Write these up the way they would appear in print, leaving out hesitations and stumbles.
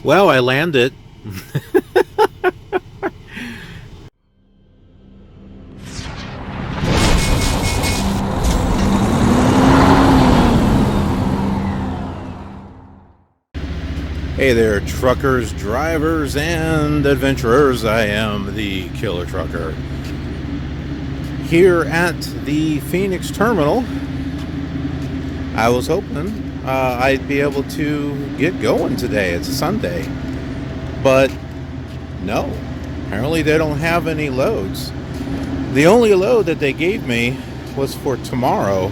Well, I landed. Hey there, truckers, drivers, and adventurers. I am the Killer Trucker. Here at the Phoenix terminal, I was hoping I'd be able to get going today. It's a Sunday. But no, apparently they don't have any loads. The only load that they gave me was for tomorrow,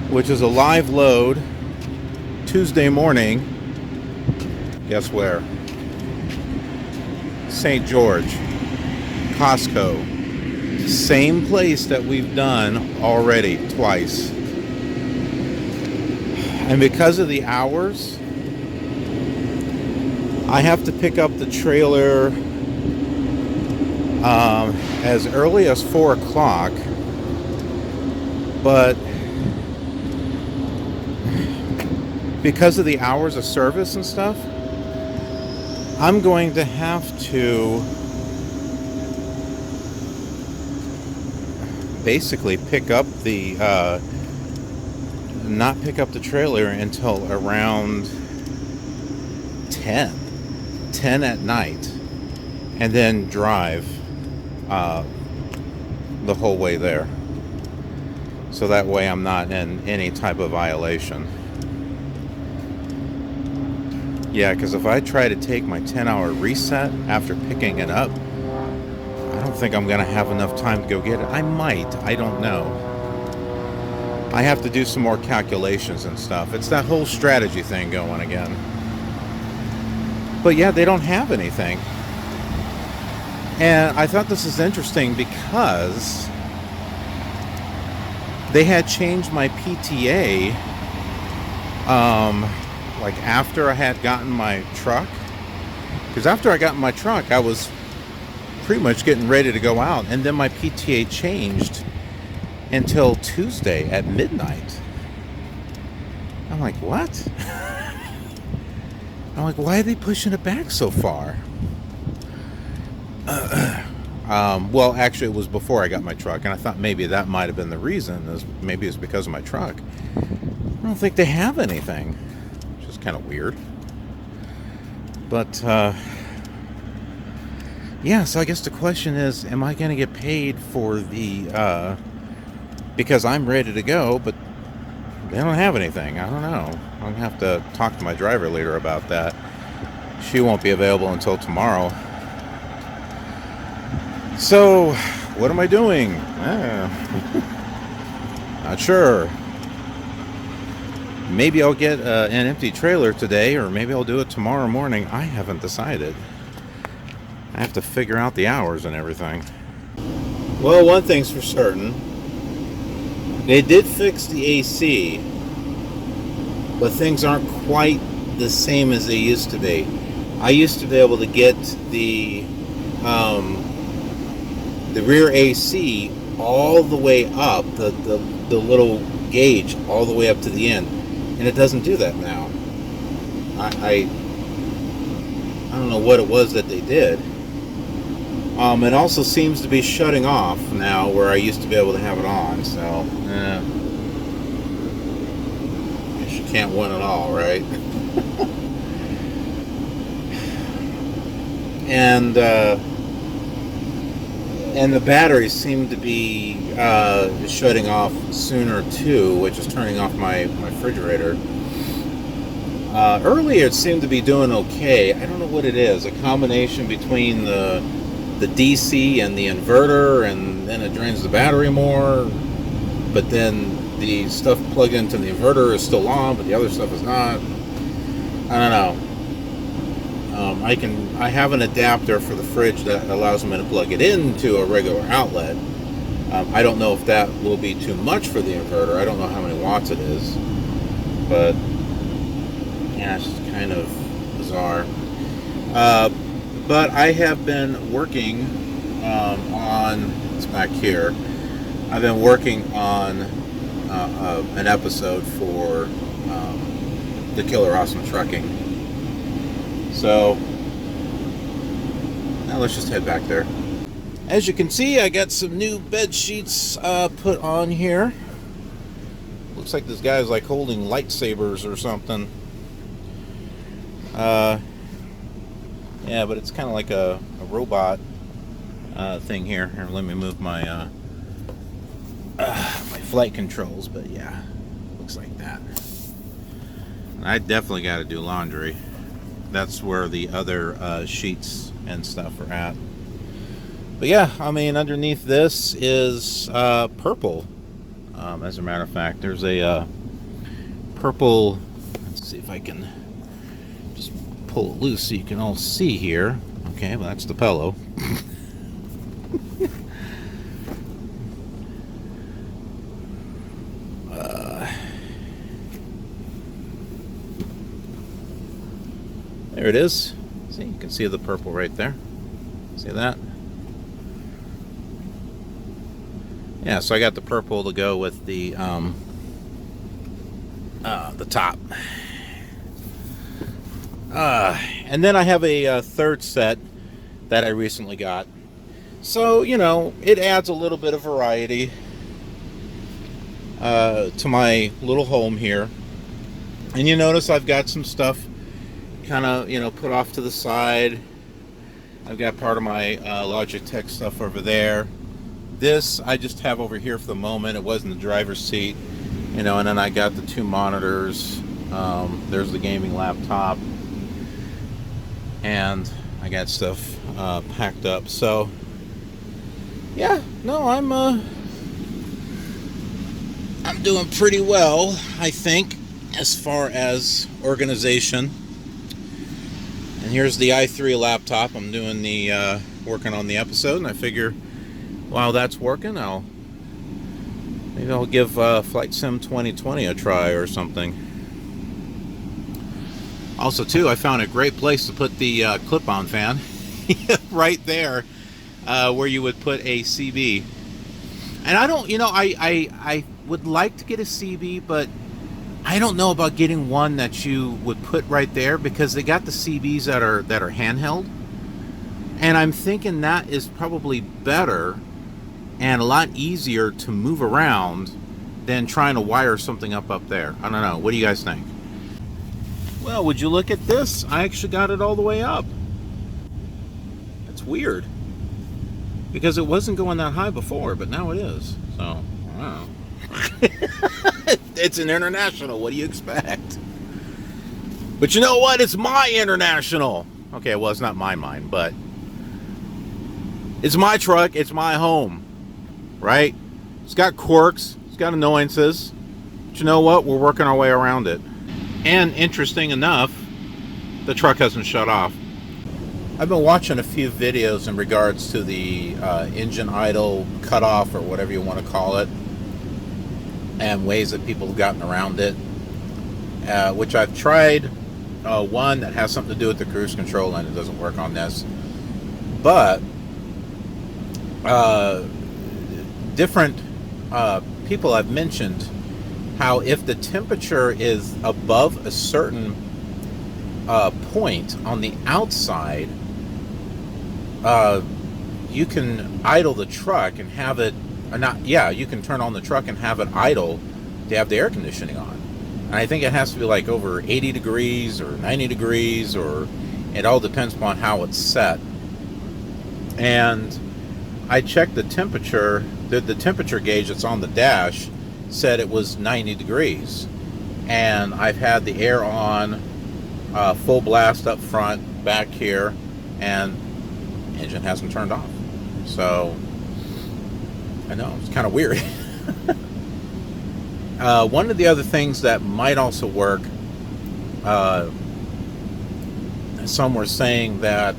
which is a live load Tuesday morning. Guess where? St. George, Costco. Same place that we've done already twice. And because of the hours, I have to pick up the trailer as early as 4 o'clock, but because of the hours of service and stuff, I'm going to have to basically pick up the not pick up the trailer until around 10 at night, and then drive the whole way there, so that way I'm not in any type of violation. Yeah, because if I try to take my 10-hour reset after picking it up, I don't think I'm going to have enough time to go get it. I might. I don't know. I have to do some more calculations and stuff. It's that whole strategy thing going again. But yeah, they don't have anything. And I thought this is interesting because they had changed my PTA like after I had gotten my truck. Because after I got my truck, I was pretty much getting ready to go out, and then my PTA changed until Tuesday at midnight. I'm like, what? I'm like, why are they pushing it back so far? Well, actually, it was before I got my truck, and I thought maybe that might have been the reason. Maybe it's because of my truck. I don't think they have anything, which is kind of weird. But yeah, so I guess the question is, am I going to get paid for the because I'm ready to go, but they don't have anything? I don't know. I'm going to have to talk to my driver later about that. She won't be available until tomorrow. So, what am I doing? Not sure. Maybe I'll get an empty trailer today, or maybe I'll do it tomorrow morning. I haven't decided. I have to figure out the hours and everything. Well, one thing's for certain. They did fix the AC, but things aren't quite the same as they used to be. I used to be able to get the rear AC all the way up, the little gauge all the way up to the end, and it doesn't do that now. I don't know what it was that they did. It also seems to be shutting off now, where I used to be able to have it on, so I guess you can't win it all, right? And the batteries seem to be shutting off sooner too, which is turning off my refrigerator. Earlier it seemed to be doing okay. I don't know what it is, a combination between the DC and the inverter, and then it drains the battery more, but then the stuff plugged into the inverter is still on, but the other stuff is not. I don't know. I have an adapter for the fridge that allows me to plug it into a regular outlet. I don't know if that will be too much for the inverter. I don't know how many watts it is, but yeah, it's just kind of bizarre. But I have been working on, it's back here, I've been working on an episode for the KILR Awesome Trucking. So now let's just head back there. As you can see, I got some new bed sheets put on here. Looks like this guy's like holding lightsabers or something. Yeah, but it's kind of like a robot thing here. Here, let me move my my flight controls. But yeah, looks like that. I definitely got to do laundry. That's where the other sheets and stuff are at. But yeah, I mean, underneath this is purple. As a matter of fact, there's a purple. Let's see if I can just pull it loose so you can all see here. Okay, well, that's the pillow. There it is. See, you can see the purple right there. See that? Yeah, so I got the purple to go with the top. And then I have a third set that I recently got. So, you know, it adds a little bit of variety to my little home here. And you notice I've got some stuff kind of, you know, put off to the side. I've got part of my Logitech stuff over there. This I just have over here for the moment. It was in the driver's seat, you know, and then I got the two monitors. There's the gaming laptop, and I got stuff packed up. So yeah, no, I'm doing pretty well, I think, as far as organization. And here's the i3 laptop. I'm doing the working on the episode, and I figure while that's working, maybe I'll give Flight Sim 2020 a try or something. Also, too, I found a great place to put the clip-on fan right there, where you would put a CB. And I don't, you know, I would like to get a CB, but I don't know about getting one that you would put right there, because they got the CBs that are handheld, and I'm thinking that is probably better and a lot easier to move around than trying to wire something up there. I don't know. What do you guys think? Well, would you look at this? I actually got it all the way up. That's weird, because it wasn't going that high before, but now it is. So, wow. It's an international. What do you expect? But you know what? It's my international. Okay, well, it's not mine, but it's my truck. It's my home, right? It's got quirks. It's got annoyances. But you know what? We're working our way around it. And interesting enough, the truck hasn't shut off. I've been watching a few videos in regards to the engine idle cutoff, or whatever you want to call it, and ways that people have gotten around it, which I've tried. One that has something to do with the cruise control, and it doesn't work on this. But different people have mentioned how if the temperature is above a certain point on the outside, you can idle the truck and have it, or not, yeah, you can turn on the truck and have it idle to have the air conditioning on. And I think it has to be like over 80 degrees or 90 degrees, or it all depends upon how it's set. And I checked the temperature. The temperature gauge that's on the dash said it was 90 degrees. And I've had the air on full blast up front, back here, and the engine hasn't turned off. So I know, it's kind of weird. One of the other things that might also work, some were saying that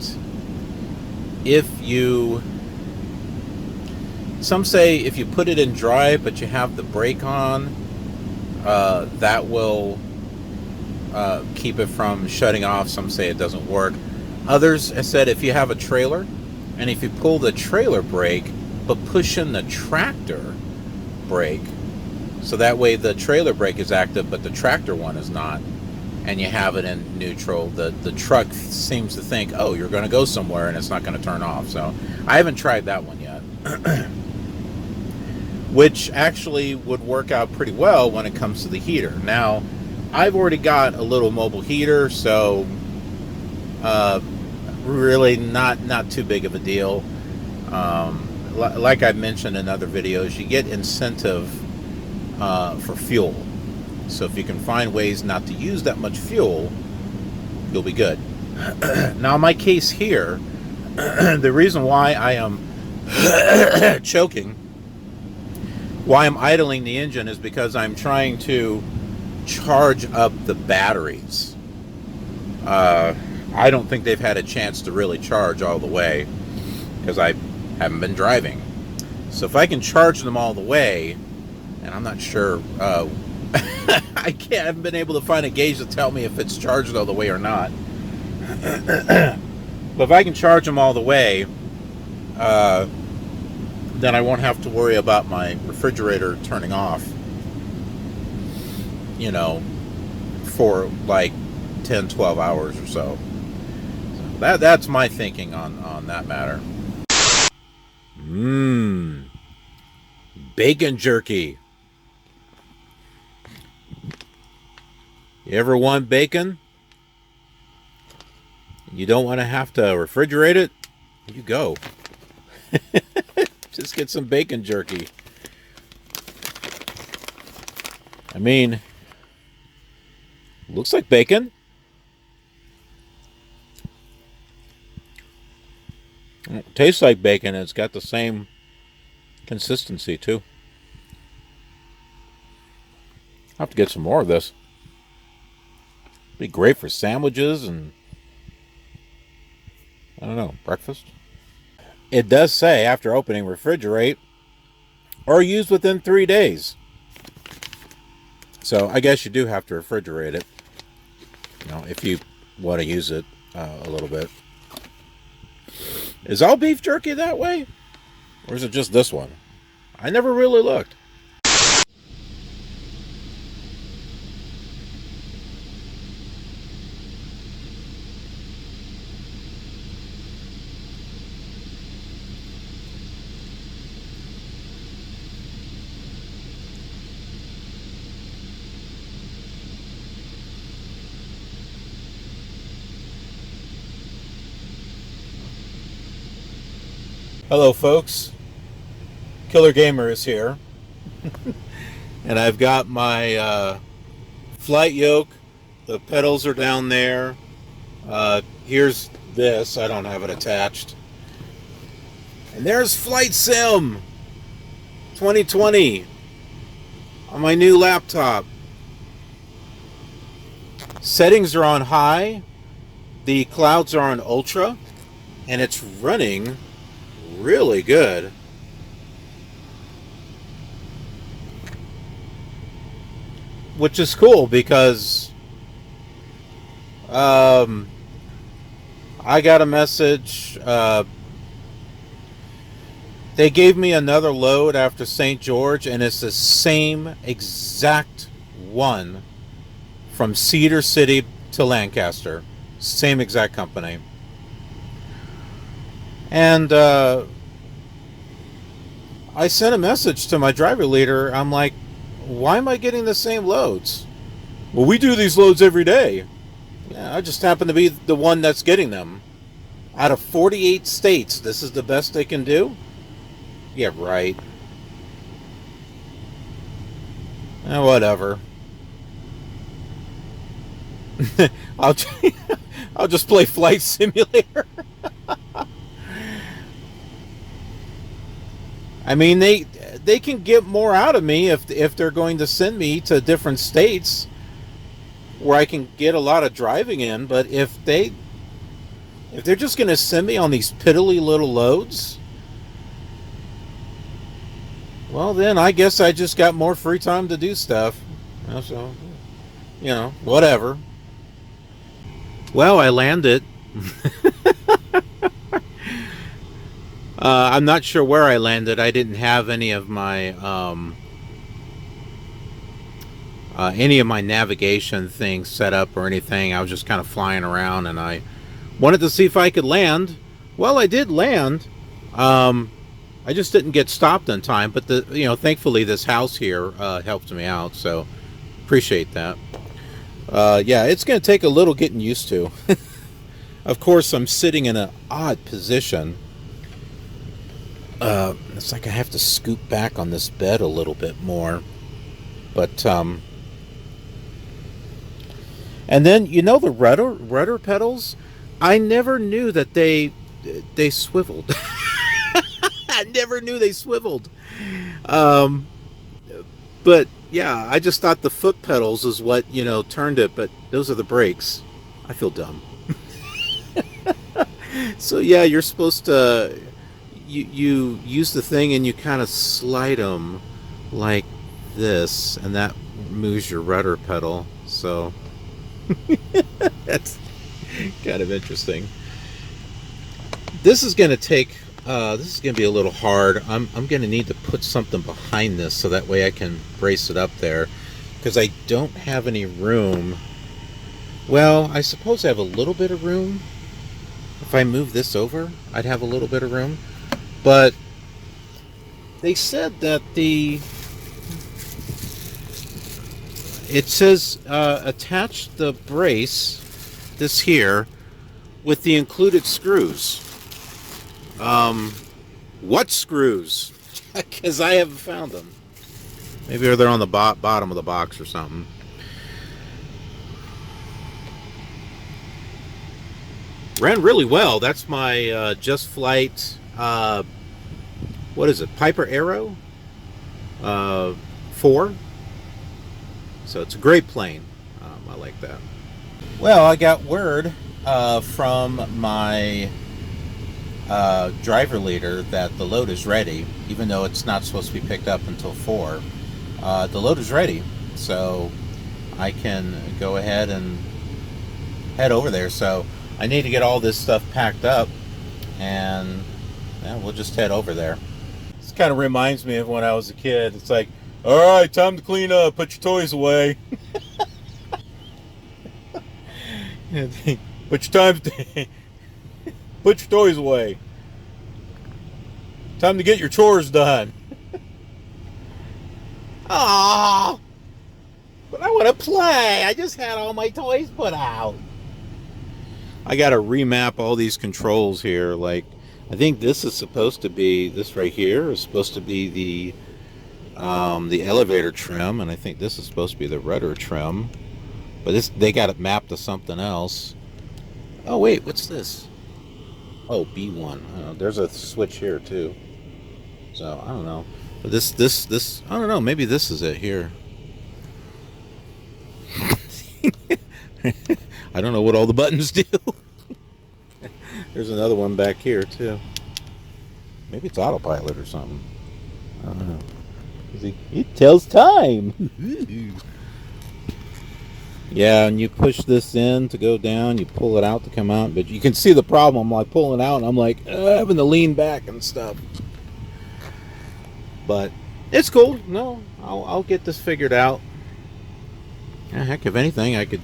some say if you put it in drive but you have the brake on, that will keep it from shutting off. Some say it doesn't work. Others have said if you have a trailer, and if you pull the trailer brake but push in the tractor brake, so that way the trailer brake is active but the tractor one is not, and you have it in neutral, the truck seems to think, oh, you're going to go somewhere and it's not going to turn off. So I haven't tried that one yet. Which actually would work out pretty well when it comes to the heater. Now, I've already got a little mobile heater, so really not too big of a deal. Like I mentioned in other videos, you get incentive for fuel. So if you can find ways not to use that much fuel, you'll be good. Now, in my case here, the reason why I am choking, why I'm idling the engine, is because I'm trying to charge up the batteries. I don't think they've had a chance to really charge all the way because I haven't been driving. So if I can charge them all the way, and I'm not sure, I haven't been able to find a gauge to tell me if it's charged all the way or not. But if I can charge them all the way, then I won't have to worry about my refrigerator turning off, you know, for like 10, 12 hours or so. That's my thinking on that matter. Bacon jerky. You ever want bacon? You don't want to have to refrigerate it? You go. Just get some bacon jerky. I mean, looks like bacon. It tastes like bacon, and it's got the same consistency too. I'll have to get some more of this. Be great for sandwiches and, I don't know, breakfast. It does say after opening, refrigerate or use within 3 days. So I guess you do have to refrigerate it, you know, if you want to use it a little bit. Is all beef jerky that way? Or is it just this one? I never really looked. Hello folks, KILR Gamer is here, and I've got my flight yoke. The pedals are down there. Here's this, I don't have it attached. And there's Flight Sim 2020 on my new laptop. Settings are on high, the clouds are on ultra, and it's running really good. Which is cool because I got a message. They gave me another load after St. George, and it's the same exact one from Cedar City to Lancaster. Same exact company. And I sent a message to my driver leader. I'm like, why am I getting the same loads? Well, we do these loads every day. Yeah, I just happen to be the one that's getting them. Out of 48 states, this is the best they can do? Yeah, right. Whatever. I'll just play Flight Simulator. I mean, they can get more out of me if they're going to send me to different states where I can get a lot of driving in. But if they're just going to send me on these piddly little loads, well, then I guess I just got more free time to do stuff. So, you know, whatever. Well, I landed. I'm not sure where I landed. I didn't have any of my any of my navigation things set up or anything. I was just kind of flying around, and I wanted to see if I could land. Well, I did land. I just didn't get stopped in time, but thankfully this house here helped me out, so appreciate that. Yeah, it's going to take a little getting used to. Of course, I'm sitting in an odd position. It's like I have to scoot back on this bed a little bit more. But, and then, the rudder pedals, I never knew that they swiveled. I never knew they swiveled. But, yeah, I just thought the foot pedals is what, turned it, but those are the brakes. I feel dumb. So, yeah, you're supposed to, you use the thing and you kind of slide them like this, and that moves your rudder pedal. So, that's kind of interesting. This is going to take, this is going to be a little hard. I'm going to need to put something behind this so that way I can brace it up there, because I don't have any room. Well, I suppose I have a little bit of room. If I move this over, I'd have a little bit of room. But they said that it says attach the brace, this here, with the included screws. What screws? Because I haven't found them. Maybe they're on the bottom of the box or something. Ran really well. That's my Just Flight, what is it, Piper Arrow 4. So it's a great plane. I like that. Well, I got word from my driver leader that the load is ready, even though it's not supposed to be picked up until 4. The load is ready, so I can go ahead and head over there. So I need to get all this stuff packed up, and yeah, we'll just head over there. This kind of reminds me of when I was a kid. It's like, all right, time to clean up, put your toys away. Put your toys away. Time to get your chores done. Aww, but I want to play. I just had all my toys put out. I got to remap all these controls here. Like, I think this is supposed to be, this right here is supposed to be the elevator trim, and I think this is supposed to be the rudder trim. But they got it mapped to something else. Oh wait, what's this? Oh, B1. There's a switch here too. So I don't know. But this I don't know. Maybe this is it here. I don't know what all the buttons do. There's another one back here too. Maybe it's autopilot or something. I don't know. It tells time. Yeah, and you push this in to go down, you pull it out to come out, but you can see the problem. I'm like pulling out and I'm like having to lean back and stuff. But it's cool. No, I'll get this figured out. Yeah, heck, if anything, I could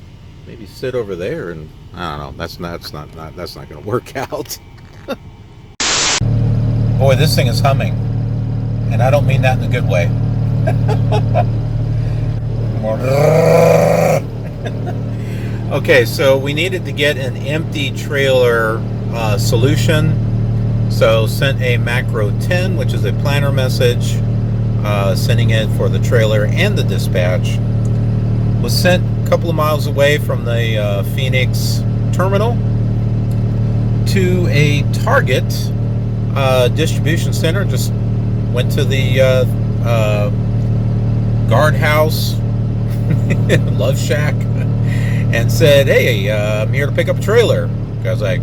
maybe sit over there, and I don't know. That's not going to work out. Boy, this thing is humming, and I don't mean that in a good way. Okay, so we needed to get an empty trailer solution. So sent a macro 10, which is a planner message, sending it for the trailer and the dispatch. Was sent a couple of miles away from the Phoenix terminal to a Target distribution center. Just went to the guardhouse, Love Shack, and said, hey, I'm here to pick up a trailer. Guy's like,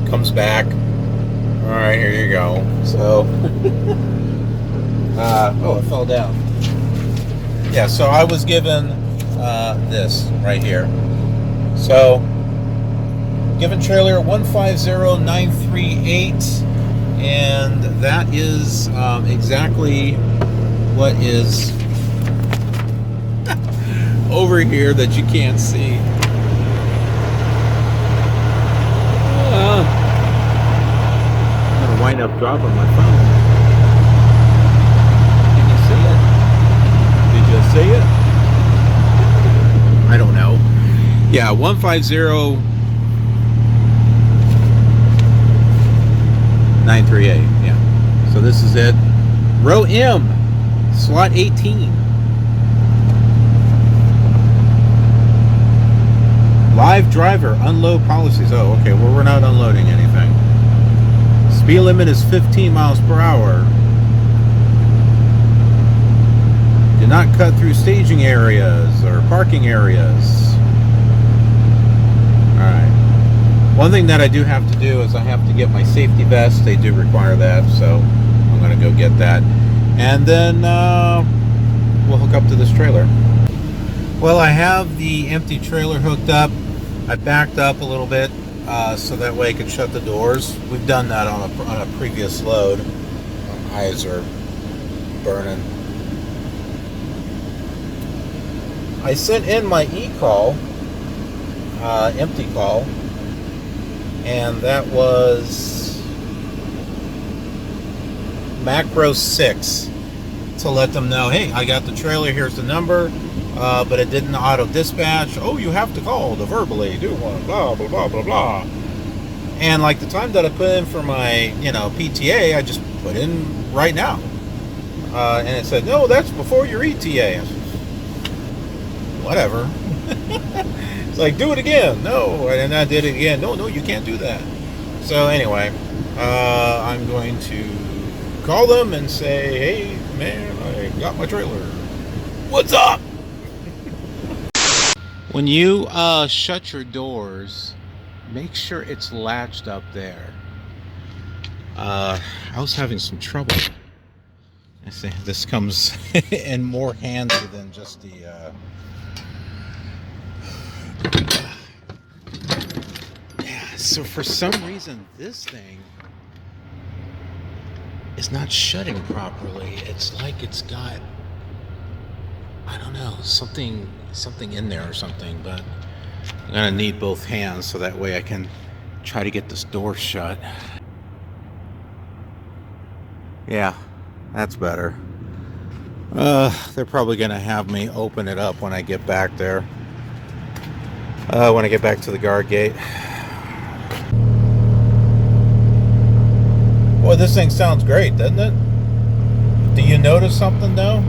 comes back. All right, here you go. So, oh, it fell down. Yeah, so I was given this right here. So, given trailer 150938, and that is exactly what is over here that you can't see. I'm gonna wind up dropping my phone. Can you see it? Did you see it? I don't know. Yeah, 150-938. Yeah. So this is it. Row M, slot 18. Live driver, unload policies. Oh, okay. Well, we're not unloading anything. Speed limit is 15 miles per hour. Do not cut through staging areas or parking areas. Alright. One thing that I do have to do is I have to get my safety vest. They do require that, so I'm going to go get that. And then we'll hook up to this trailer. Well, I have the empty trailer hooked up. I backed up a little bit so that way I could shut the doors. We've done that on a previous load. My eyes are burning. I sent in my e-call, empty call, and that was macro 6 to let them know, hey, I got the trailer, here's the number, but it didn't auto dispatch. Oh, you have to call to verbally do one, blah, blah, blah, blah, blah. And like the time that I put in for my, PTA, I just put in right now. And it said, no, that's before your ETA. I said, whatever. It's like, do it again. No. And I did it again. No, you can't do that. So anyway, I'm going to call them and say, hey, man, I got my trailer. What's up? When you shut your doors, make sure it's latched up there. I was having some trouble. I say this comes in more handy than just the yeah, so for some reason this thing is not shutting properly. It's like it's got, I don't know, something in there or something, but I'm gonna need both hands so that way I can try to get this door shut. Yeah, that's better. They're probably gonna have me open it up when I get back there. When I get back to the guard gate. Boy, this thing sounds great, doesn't it? Do you notice something though?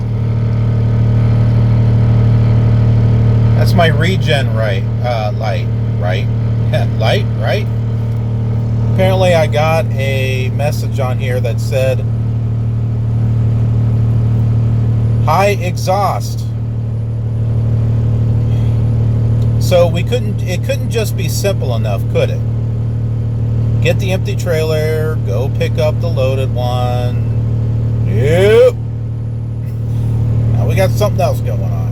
That's my regen light, right? Light, right? Apparently I got a message on here that said high exhaust. So it couldn't just be simple enough, could it? Get the empty trailer, go pick up the loaded one. Yep. Now we got something else going on.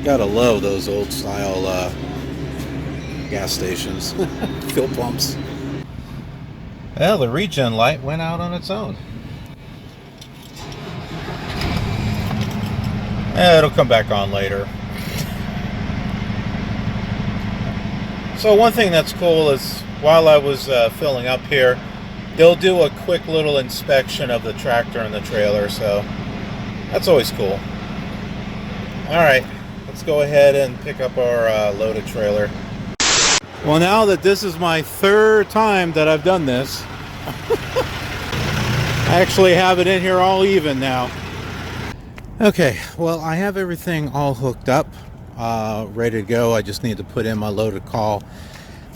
Gotta love those old style gas stations, fuel pumps. Well, the regen light went out on its own. It'll come back on later. So one thing that's cool is while I was filling up here, they'll do a quick little inspection of the tractor and the trailer, so that's always cool. Alright, let's go ahead and pick up our loaded trailer. Well, now that this is my third time that I've done this, I actually have it in here all even now. Okay, well, I have everything all hooked up, ready to go. I just need to put in my loaded call.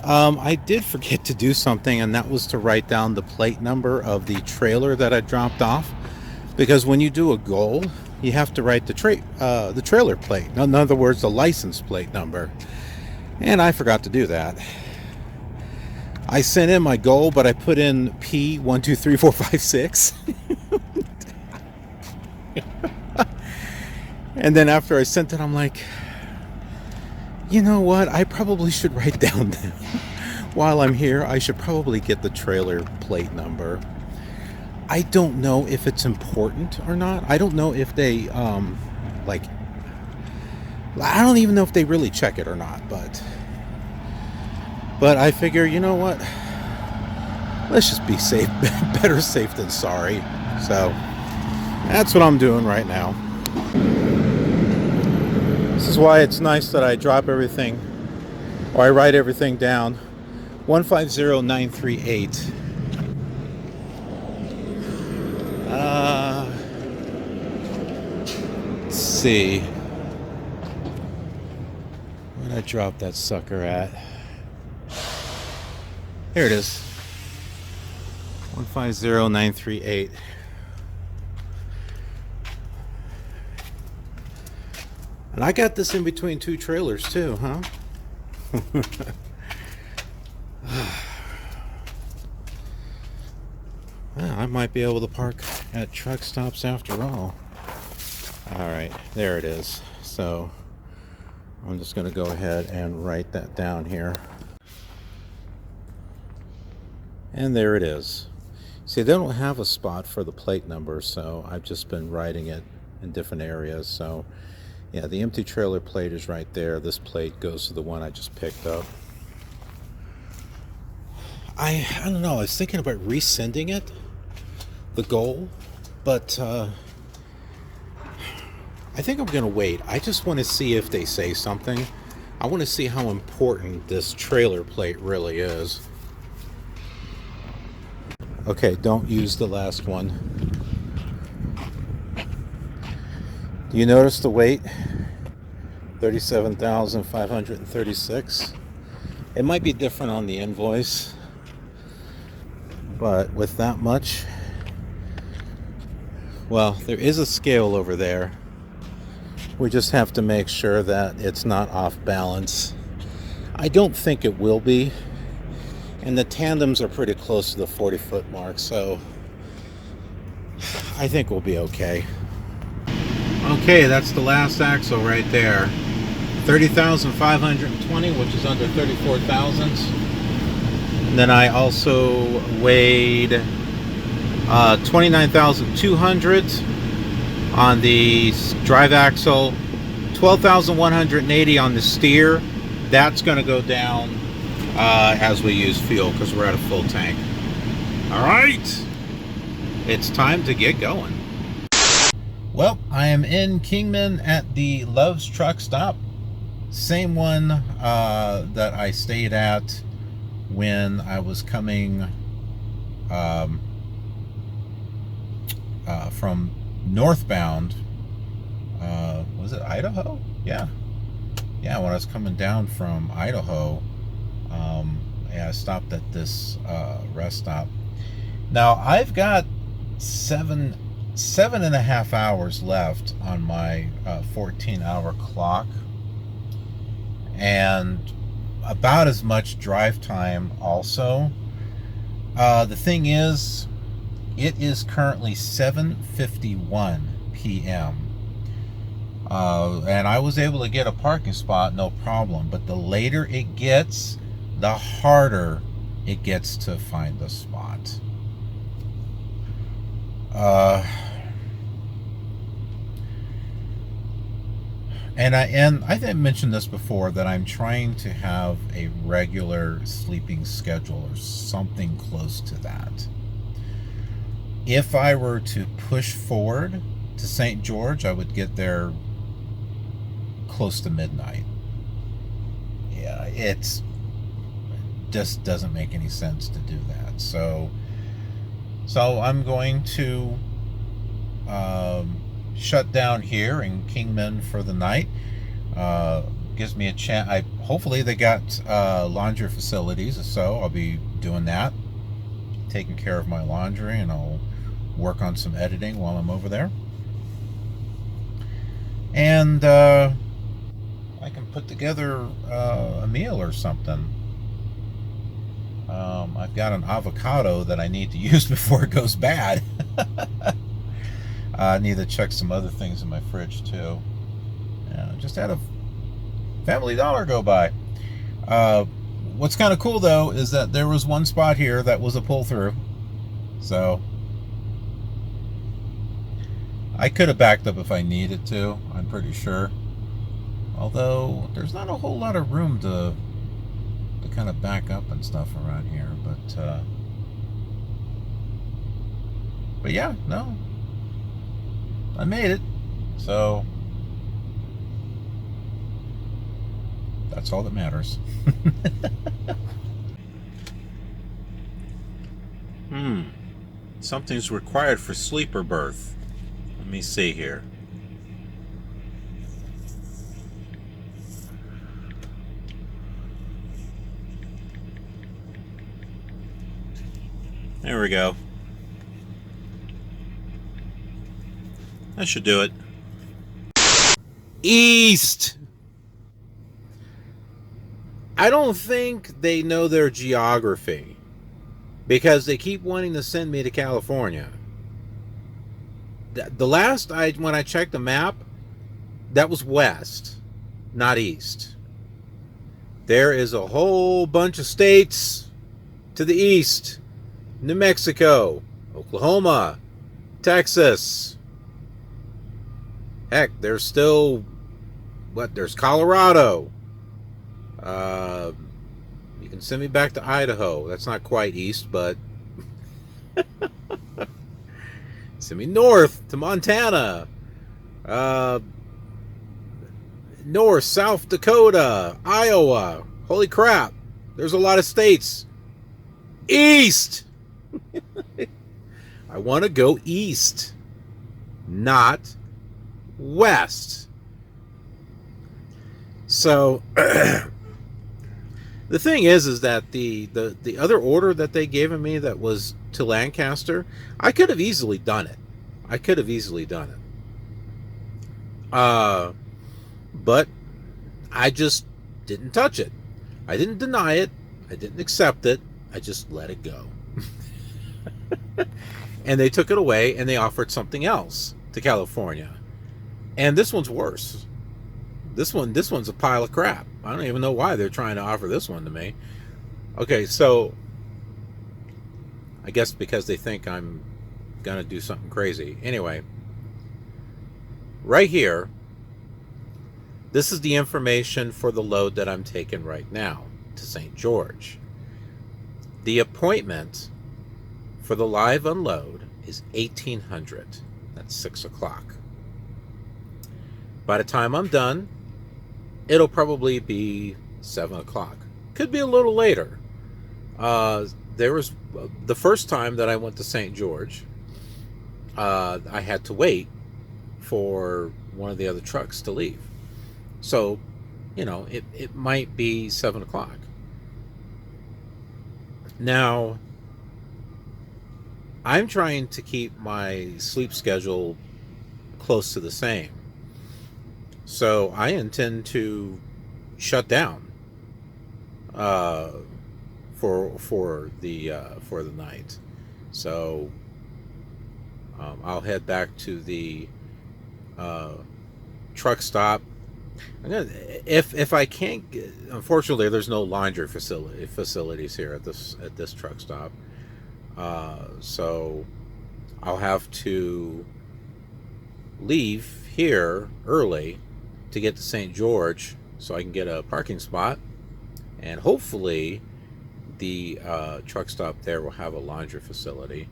I did forget to do something, and that was to write down the plate number of the trailer that I dropped off. Because when you do a goal, you have to write the trailer plate. In other words, the license plate number. And I forgot to do that. I sent in my goal, but I put in P123456. And then after I sent it, I'm like, you know what? I probably should write down while I'm here. I should probably get the trailer plate number. I don't know if it's important or not. I don't know if they like. I don't even know if they really check it or not. But I figure, you know what? Let's just be safe. Better safe than sorry. So that's what I'm doing right now. This is why it's nice that I drop everything, or I write everything down. 150938. Let's see. Where did I drop that sucker at? Here it is. 150938. And I got this in between two trailers too, huh? Well, I might be able to park at truck stops after all. Alright, there it is. So I'm just going to go ahead and write that down here. And there it is. See, they don't have a spot for the plate number, so I've just been writing it in different areas. So yeah, the empty trailer plate is right there. This plate goes to the one I just picked up. I don't know. I was thinking about resending it, the goal, but I think I'm going to wait. I just want to see if they say something. I want to see how important this trailer plate really is. Okay, don't use the last one. Do you notice the weight? 37,536. It might be different on the invoice, but with that much, well, there is a scale over there. We just have to make sure that it's not off balance. I don't think it will be. And the tandems are pretty close to the 40-foot mark, so I think we'll be okay. Okay, that's the last axle right there. 30,520, which is under 34 thousandths. And then I also weighed 29,200 on the drive axle, 12,180 on the steer. That's going to go down as we use fuel because we're at a full tank. All right, it's time to get going. Well, I am in Kingman at the Love's truck stop. Same one that I stayed at when I was coming from northbound. Was it Idaho? Yeah, when I was coming down from Idaho, yeah, I stopped at this rest stop. Now I've got 7.5 hours left on my 14-hour clock, and about as much drive time also. The thing is, it is currently 7:51 p.m. And I was able to get a parking spot, no problem. But the later it gets, the harder it gets to find the spot. And I think I mentioned this before, that I'm trying to have a regular sleeping schedule or something close to that. If I were to push forward to St. George, I would get there close to midnight. Yeah, it just doesn't make any sense to do that. So I'm going to shut down here in Kingman for the night. Gives me a chance. Hopefully they got laundry facilities, so I'll be doing that, taking care of my laundry, and I'll work on some editing while I'm over there. And I can put together a meal or something. I've got an avocado that I need to use before it goes bad. I need to check some other things in my fridge too. Just had a Family Dollar go by. What's kind of cool though is that there was one spot here that was a pull through. So I could have backed up if I needed to, I'm pretty sure. Although there's not a whole lot of room to kind of back up and stuff around here, but yeah, no, I made it, so that's all that matters. Something's required for sleeper berth. Let me see here. There we go. That should do it. East! I don't think they know their geography, because they keep wanting to send me to California. The last when I checked the map, that was west, not east. There is a whole bunch of states to the east. New Mexico, Oklahoma, Texas. Heck, there's still, there's Colorado. You can send me back to Idaho. That's not quite east, but send me north to Montana. North, South Dakota, Iowa. Holy crap. There's a lot of states. East! I want to go east, not west. So the thing is that the other order that they gave me that was to Lancaster, I could have easily done it. But I just didn't touch it. I didn't deny it. I didn't accept it. I just let it go. And they took it away and they offered something else to California. And this one's worse. This one's a pile of crap. I don't even know why they're trying to offer this one to me. Okay, so I guess because they think I'm gonna do something crazy. Anyway, right here, this is the information for the load that I'm taking right now to St. George. The appointment for the live unload is 1800. That's 6 o'clock. By the time I'm done, it'll probably be 7 o'clock. Could be a little later. There was the first time that I went to St. George, I had to wait for one of the other trucks to leave. So, it might be 7 o'clock. Now, I'm trying to keep my sleep schedule close to the same. So I intend to shut down for the night. So I'll head back to the truck stop. If I can't, unfortunately, there's no laundry facilities here at this truck stop. So I'll have to leave here early to get to St. George so I can get a parking spot, and hopefully the truck stop there will have a laundry facility.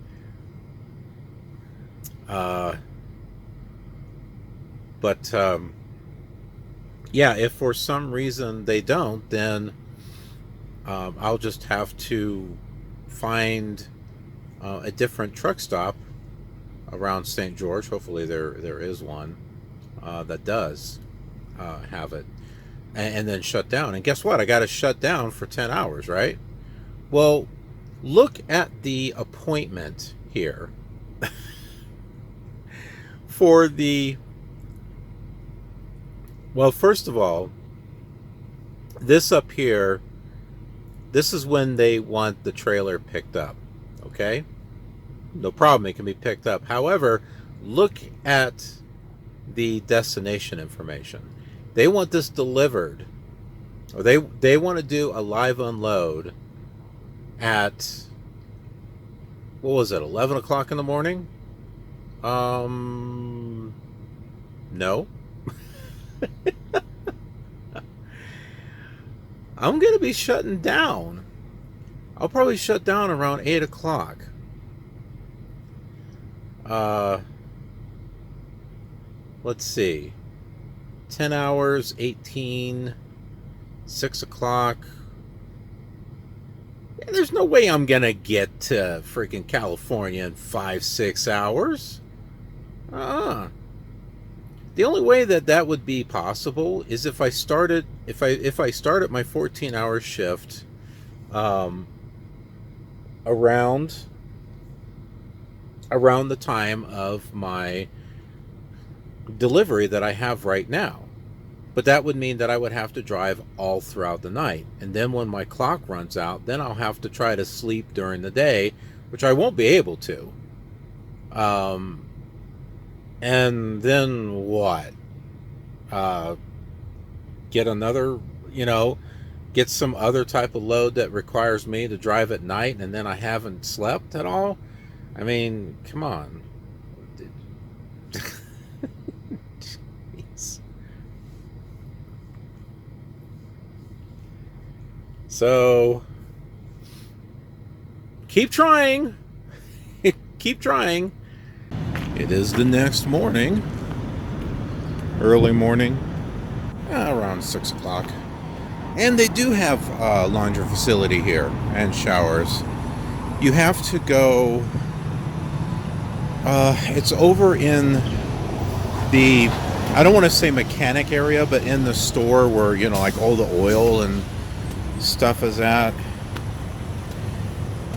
Yeah, if for some reason they don't, then I'll just have to find a different truck stop around St. George. Hopefully there is one that does have it, and then shut down. And guess what? I got to shut down for 10 hours, right? Well, look at the appointment here for the... Well, first of all, this up here, this is when they want the trailer picked up. Okay? No problem, it can be picked up. However, look at the destination information. They want this delivered, or they want to do a live unload at, what was it, 11 o'clock in the morning? No. I'm going to be shutting down. I'll probably shut down around 8 o'clock. Let's see. 10 hours, 18, 6 o'clock. Yeah, there's no way I'm going to get to freaking California in 5-6 hours. The only way that would be possible is if I started, if I started my 14-hour shift around the time of my delivery that I have right now. But that would mean that I would have to drive all throughout the night, and then when my clock runs out, then I'll have to try to sleep during the day, which I won't be able to. And then what? Get another, get some other type of load that requires me to drive at night, and then I haven't slept at all? I mean, come on. Jeez. So, keep trying. Keep trying. It is the next morning, early morning, around 6 o'clock. And they do have a laundry facility here and showers. You have to go, it's over in the, I don't want to say mechanic area, but in the store where, like all the oil and stuff is at.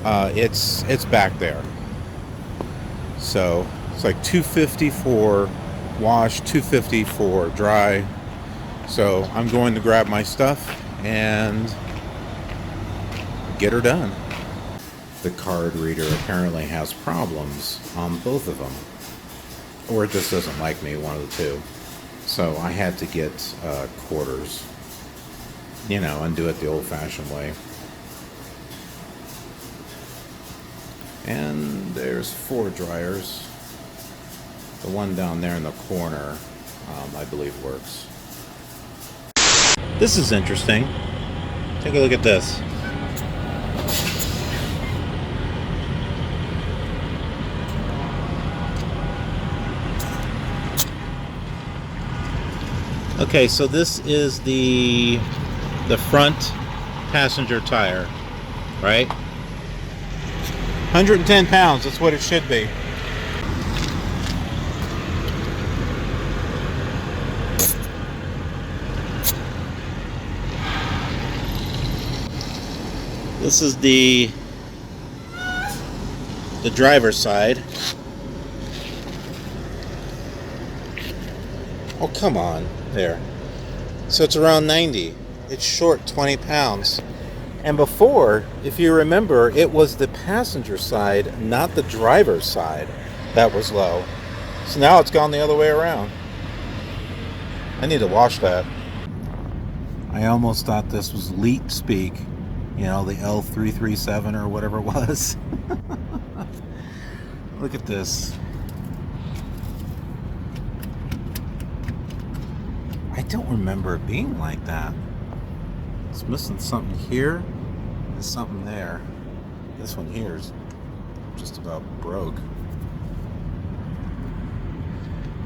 It's back there. So it's like $250 for wash, $250 for dry. So I'm going to grab my stuff and get her done. The card reader apparently has problems on both of them, or it just doesn't like me, one of the two. So I had to get quarters, and do it the old-fashioned way. And there's 4 dryers. The one down there in the corner, I believe, works. This is interesting. Take a look at this. Okay, so this is the front passenger tire, right? 110 pounds, that's what it should be. This is the driver's side. Oh, come on. There. So it's around 90. It's short 20 pounds. And before, if you remember, it was the passenger side, not the driver's side, that was low. So now it's gone the other way around. I need to wash that. I almost thought this was leap speak. The L337 or whatever it was. Look at this. I don't remember it being like that. It's missing something here and something there. This one here is just about broke.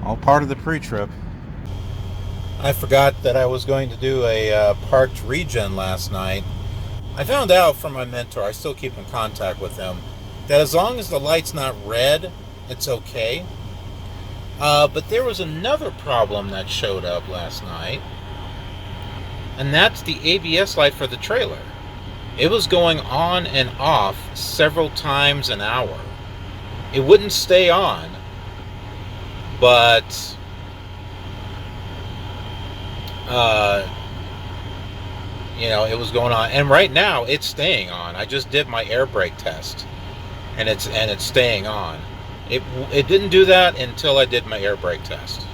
All part of the pre-trip. I forgot that I was going to do a parked regen last night. I found out from my mentor, I still keep in contact with him, that as long as the light's not red, it's okay. But there was another problem that showed up last night, and that's the ABS light for the trailer. It was going on and off several times an hour. It wouldn't stay on, but you know, it was going on. And right now it's staying on. I just did my air brake test, and it's staying on. It didn't do that until I did my air brake test.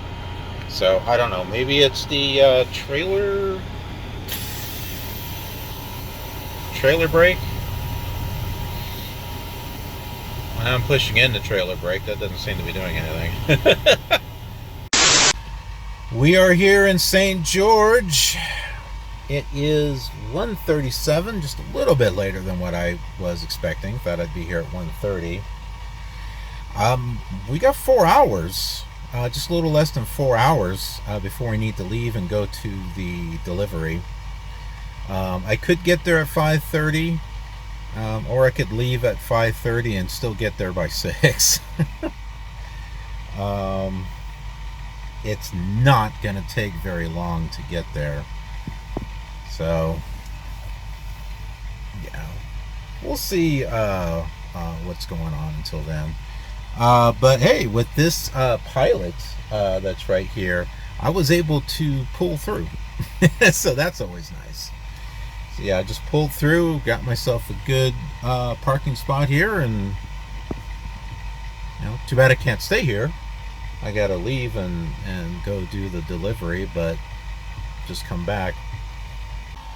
So I don't know. Maybe it's the trailer brake. When I'm pushing in the trailer brake, that doesn't seem to be doing anything. We are here in St. George. It is 1:37, just a little bit later than what I was expecting. Thought I'd be here at 1:30. We got 4 hours, just a little less than 4 hours before we need to leave and go to the delivery. I could get there at 5:30, or I could leave at 5:30 and still get there by 6. It's not going to take very long to get there. So, yeah, we'll see what's going on until then. But hey, with this pilot that's right here, I was able to pull through. So that's always nice. So yeah, I just pulled through, got myself a good parking spot here, and you know, too bad I can't stay here. I gotta leave and go do the delivery, but just come back.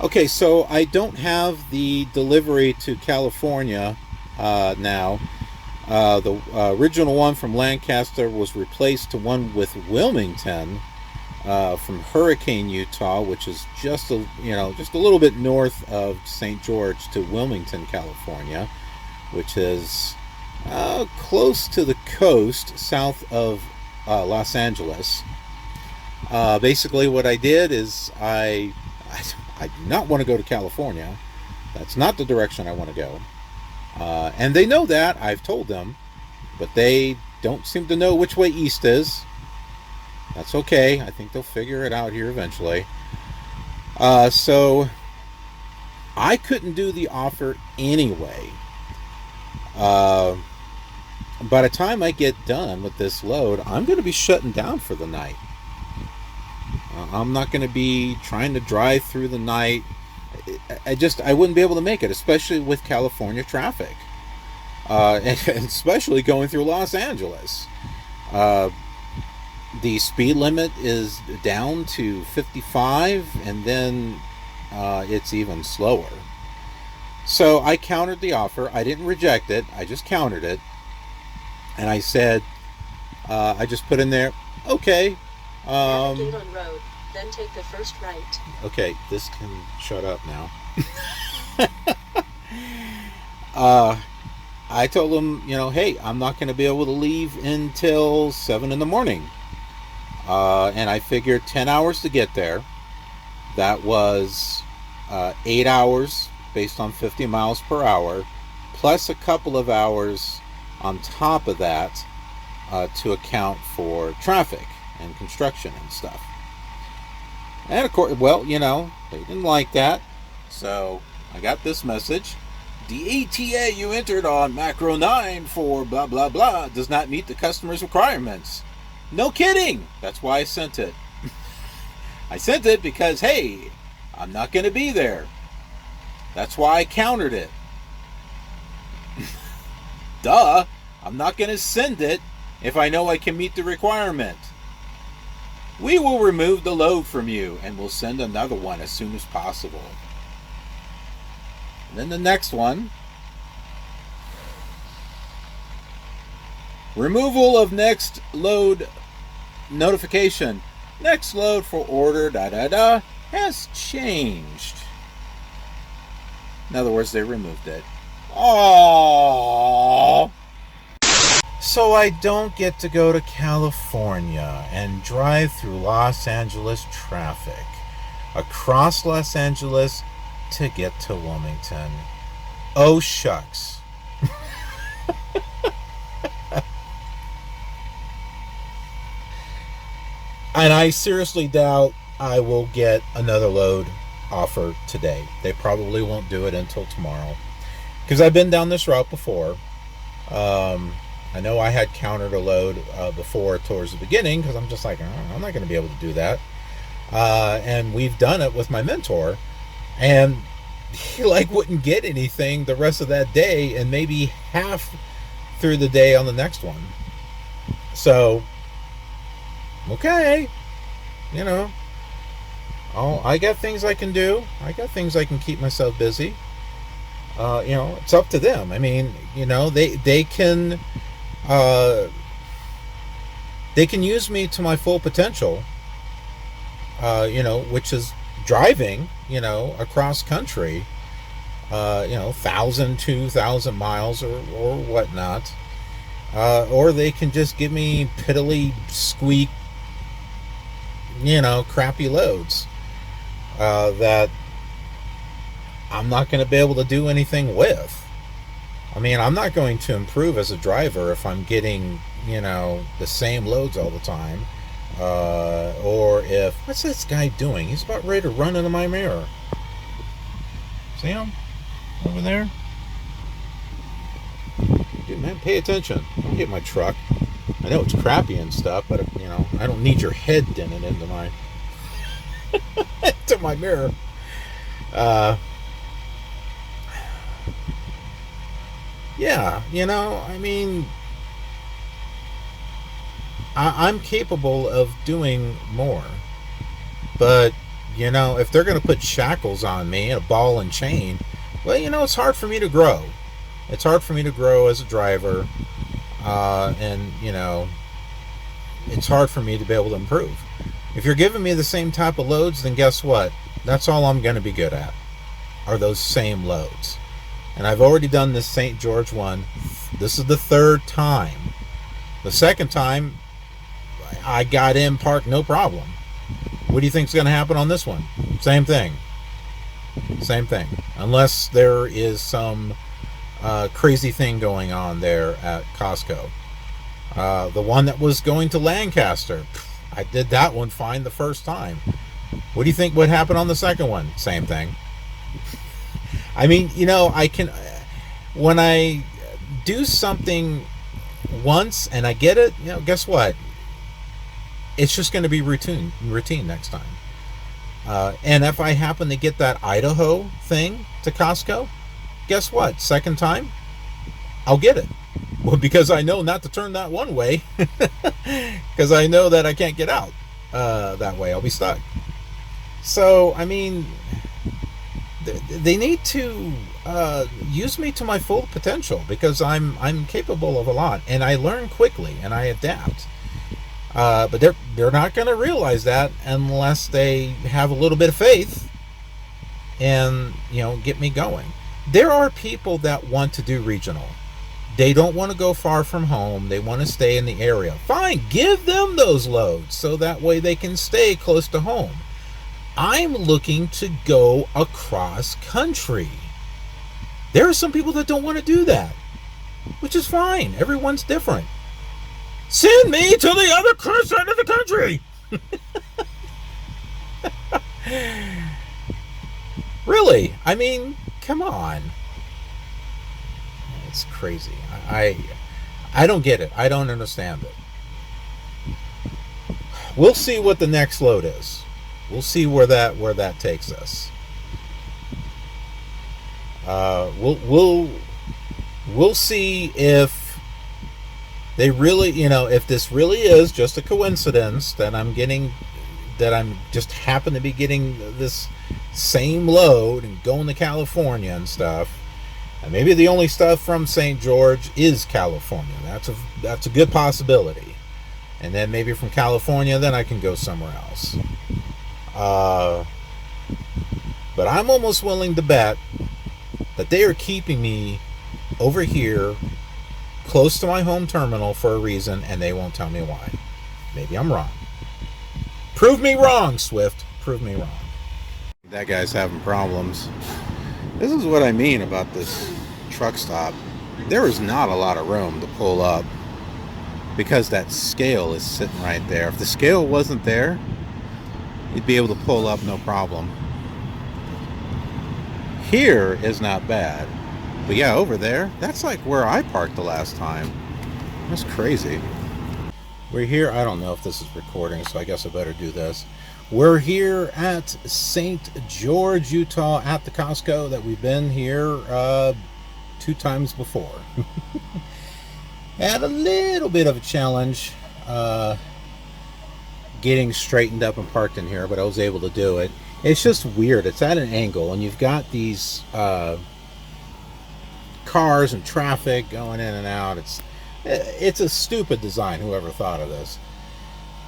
Okay, so I don't have the delivery to California now. The original one from Lancaster was replaced to one with Wilmington from Hurricane, Utah, which is just a little bit north of St. George, to Wilmington, California, which is close to the coast, south of Los Angeles. Basically, what I did is I do not want to go to California. That's not the direction I want to go. And they know that. I've told them. But they don't seem to know which way east is. That's okay. I think they'll figure it out here eventually. So I couldn't do the offer anyway. By the time I get done with this load, I'm going to be shutting down for the night. I'm not going to be trying to drive through the night. I wouldn't be able to make it, especially with California traffic, and especially going through Los Angeles. The speed limit is down to 55, and then it's even slower. So I countered the offer. I didn't reject it. I just countered it, and I said, I just put in there, okay. Navigate on road, then take the first right. Okay, this can shut up now. I told them, hey, I'm not going to be able to leave until 7 in the morning. And I figured 10 hours to get there. That was 8 hours based on 50 miles per hour, plus a couple of hours on top of that to account for traffic and construction and stuff. And of course, well, they didn't like that. So I got this message. The ETA you entered on macro 9 for blah, blah, blah does not meet the customer's requirements. No kidding. That's why I sent it. I sent it because, hey, I'm not going to be there. That's why I countered it. Duh. I'm not going to send it if I know I can meet the requirement. We will remove the load from you and we'll send another one as soon as possible. And then the next one. Removal of next load notification. Next load for order has changed. In other words, they removed it. Aww. So I don't get to go to California and drive through Los Angeles traffic, across Los Angeles to get to Wilmington. Oh, shucks. And I seriously doubt I will get another load offer today. They probably won't do it until tomorrow, because I've been down this route before. I know I had countered a load before towards the beginning, because I'm just like, I'm not going to be able to do that. And we've done it with my mentor, and he like wouldn't get anything the rest of that day, and maybe half through the day on the next one. So, okay, you know, I got things I can do. I got things I can keep myself busy. It's up to them. I mean, they can use me to my full potential. Which is driving, across country, 1,000, 2,000 miles or whatnot. Or they can just give me piddly squeak, crappy loads that I'm not going to be able to do anything with. I mean, I'm not going to improve as a driver if I'm getting, the same loads all the time. Or if, what's this guy doing? He's about ready to run into my mirror. See him? Over there? Dude, man, pay attention. Don't hit my truck. I know it's crappy and stuff, but, I don't need your head dented into my into my mirror. Yeah, I mean, I'm capable of doing more. But, if they're going to put shackles on me and a ball and chain, well, it's hard for me to grow. It's hard for me to grow as a driver. And, it's hard for me to be able to improve. If you're giving me the same type of loads, then guess what? That's all I'm going to be good at, are those same loads. And I've already done this St. George one. This is the third time. The second time, I got in, parked, no problem. What do you think is going to happen on this one? Same thing. Same thing. Unless there is some crazy thing going on there at Costco. The one that was going to Lancaster, I did that one fine the first time. What do you think would happen on the second one? Same thing. I mean, I can, when I do something once and I get it, guess what? It's just going to be routine next time. And if I happen to get that Idaho thing to Costco, guess what? Second time, I'll get it. Well, because I know not to turn that one way, because I know that I can't get out that way. I'll be stuck. So, I mean, they need to use me to my full potential, because I'm capable of a lot, and I learn quickly and I adapt. But they're not going to realize that unless they have a little bit of faith and get me going. There are people that want to do regional. They don't want to go far from home. They want to stay in the area. Fine, give them those loads so that way they can stay close to home. I'm looking to go across country. There are some people that don't want to do that, which is fine. Everyone's different. Send me to the other side of the country. Really? I mean, come on. It's crazy. I don't get it. I don't understand it. We'll see what the next load is. We'll see where that takes us. We'll see if they really, if this really is just a coincidence that I'm just happen to be getting this same load and going to California and stuff. And maybe the only stuff from St. George is California. That's a good possibility. And then maybe from California, then I can go somewhere else. But I'm almost willing to bet that they are keeping me over here close to my home terminal for a reason, and they won't tell me why. Maybe I'm wrong. Prove me wrong, Swift. Prove me wrong. That guy's having problems. This is what I mean about this truck stop. There is not a lot of room to pull up because that scale is sitting right there. If the scale wasn't there, you'd be able to pull up no problem. Here is not bad. But yeah, over there, that's like where I parked the last time. That's crazy. We're here. I don't know if this is recording, so I guess I better do this. We're here at St. George, Utah, at the Costco that we've been here 2 times before. Had a little bit of a challenge getting straightened up and parked in here, but I was able to do it. It's just weird. It's at an angle, and you've got these cars and traffic going in and out. It's a stupid design, whoever thought of this.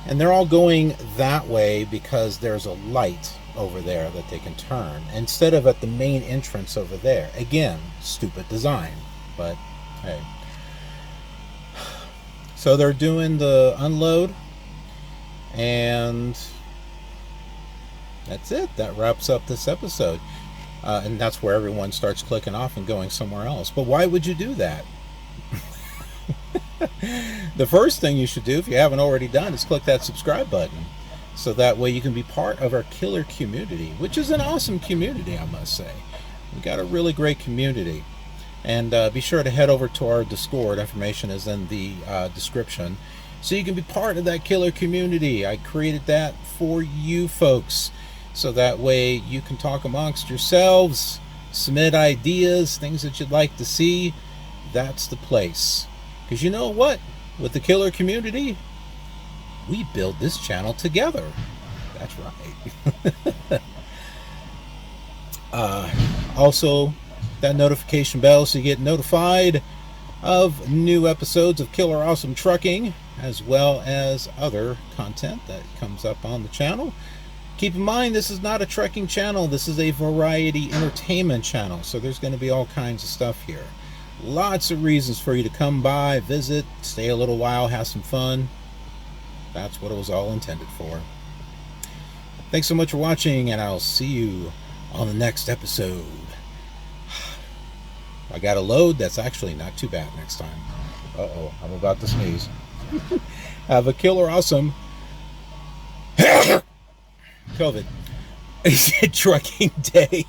And they're all going that way because there's a light over there that they can turn instead of at the main entrance over there. Again, stupid design, but hey. So they're doing the unload, and that's it. That wraps up this episode. And that's where everyone starts clicking off and going somewhere else. But why would you do that? The first thing you should do, if you haven't already done, is click that subscribe button. So that way you can be part of our KILR community, which is an awesome community, I must say. We've got a really great community. And be sure to head over to our Discord. Information is in the description. So you can be part of that KILR community. I created that for you folks. So that way you can talk amongst yourselves, submit ideas, things that you'd like to see. That's the place. Because you know what? With the KILR community, we build this channel together. That's right. Also, that notification bell so you get notified of new episodes of KILR Awesome Trucking, as well as other content that comes up on the channel. Keep in mind, this is not a trucking channel. This is a variety entertainment channel. So there's going to be all kinds of stuff here. Lots of reasons for you to come by, visit, stay a little while, have some fun. That's what it was all intended for. Thanks so much for watching, and I'll see you on the next episode. I got a load that's actually not too bad next time. Uh-oh, I'm about to sneeze. Have a KILR awesome COVID trucking day.